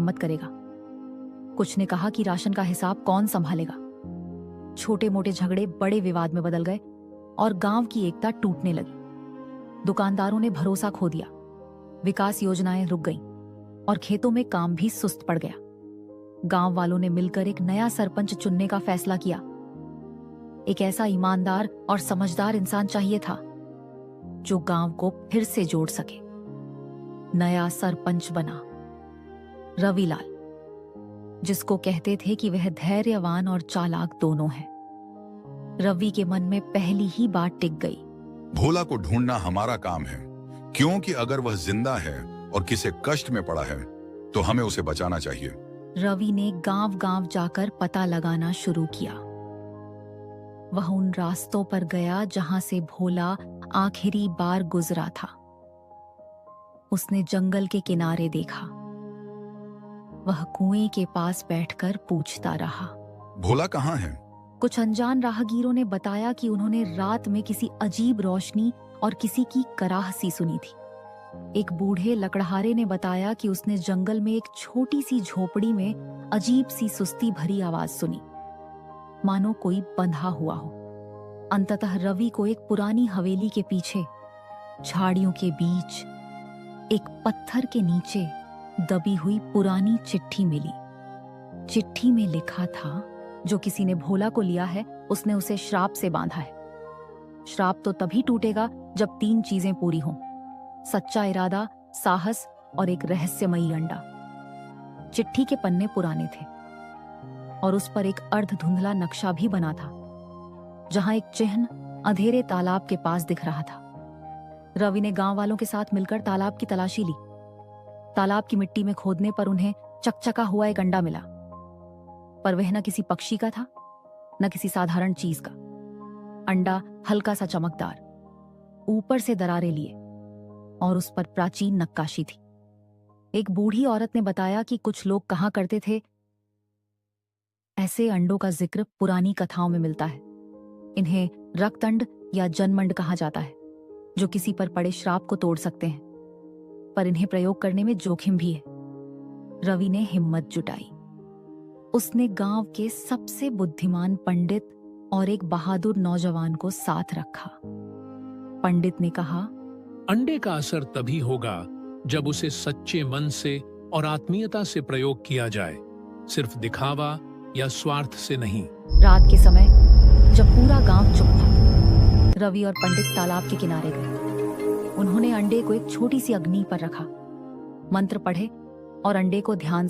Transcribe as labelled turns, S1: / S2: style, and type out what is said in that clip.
S1: मत करेगा। कुछ ने कहा कि राशन का हिसाब कौन संभालेगा। छोटे मोटे झगड़े बड़े विवाद में बदल गए और गांव की एकता टूटने लगी। दुकानदारों ने भरोसा खो दिया, विकास योजनाएं रुक गईं और खेतों में काम भी सुस्त पड़ गया। गांव वालों ने मिलकर एक नया सरपंच चुनने का फैसला किया। एक ऐसा ईमानदार और समझदार इंसान चाहिए था जो गांव को फिर से जोड़ सके। नया सरपंच बना रविलाल, जिसको कहते थे कि वह धैर्यवान और चालाक दोनों है। रवि के मन में पहली ही बात टिक गई।
S2: भोला को ढूंढना हमारा काम है, क्योंकि अगर वह जिंदा है और किसी कष्ट में पड़ा है तो हमें उसे बचाना चाहिए।
S1: रवि ने गांव-गांव जाकर पता लगाना शुरू किया। वह उन रास्तों पर गया जहां से भोला आखिरी बार गुजरा था। उसने जंगल के किनारे देखा। वह कुएं के पास बैठकर पूछता रहा,
S2: भोला कहाँ है?
S1: कुछ अनजान राहगीरों ने बताया कि उन्होंने रात में किसी अजीब रोशनी और किसी की कराह सी सुनी थी। एक बूढ़े लकड़हारे ने बताया कि उसने जंगल में एक छोटी सी झोपड़ी में अजीब सी सुस्ती भरी आवाज सुनी, मानो कोई बंधा हुआ हो। अंततः रवि को एक पुरानी हवेली के पीछे झाड़ियों के बीच एक पत्थर के नीचे दबी हुई पुरानी चिट्ठी मिली। चिट्ठी में लिखा था, जो किसी ने भोला को लिया है उसने उसे श्राप से बांधा है। श्राप तो तभी टूटेगा जब 3 चीजें पूरी हों: सच्चा इरादा, साहस और एक रहस्यमयी अंडा। चिट्ठी के पन्ने पुराने थे और उस पर एक अर्ध धुंधला नक्शा भी बना था, जहां एक चिन्ह अंधेरे तालाब के पास दिख रहा था। रवि ने गांव वालों के साथ मिलकर तालाब की तलाशी ली। तालाब की मिट्टी में खोदने पर उन्हें चकचका हुआ एक अंडा मिला, पर वह न किसी पक्षी का था न किसी साधारण चीज का। अंडा हल्का सा चमकदार, ऊपर से दरारें लिए और उस पर प्राचीन नक्काशी थी। एक बूढ़ी औरत ने बताया कि कुछ लोग कहा करते थे, ऐसे अंडों का जिक्र पुरानी कथाओं में मिलता है। इन्हें रक्तअंड या जनमंड कहा जाता है, जो किसी पर पड़े श्राप को तोड़ सकते हैं, पर इन्हें प्रयोग करने में जोखिम भी है। रवि ने हिम्मत जुटाई। उसने गांव के सबसे बुद्धिमान पंडित और एक बहादुर नौजवान को साथ रखा। पंडित ने कहा,
S3: अंडे का असर तभी होगा जब उसे सच्चे मन से और आत्मीयता से प्रयोग किया जाए, सिर्फ दिखावा या स्वार्थ से नहीं।
S1: रात के समय जब पूरा गांव चुप था, रवि और पंडित तालाब के किनारे गए। उन्होंने अंडे को एक छोटी सी अग्नि पर रखा, मंत्र पढ़े और अंडे को ध्यान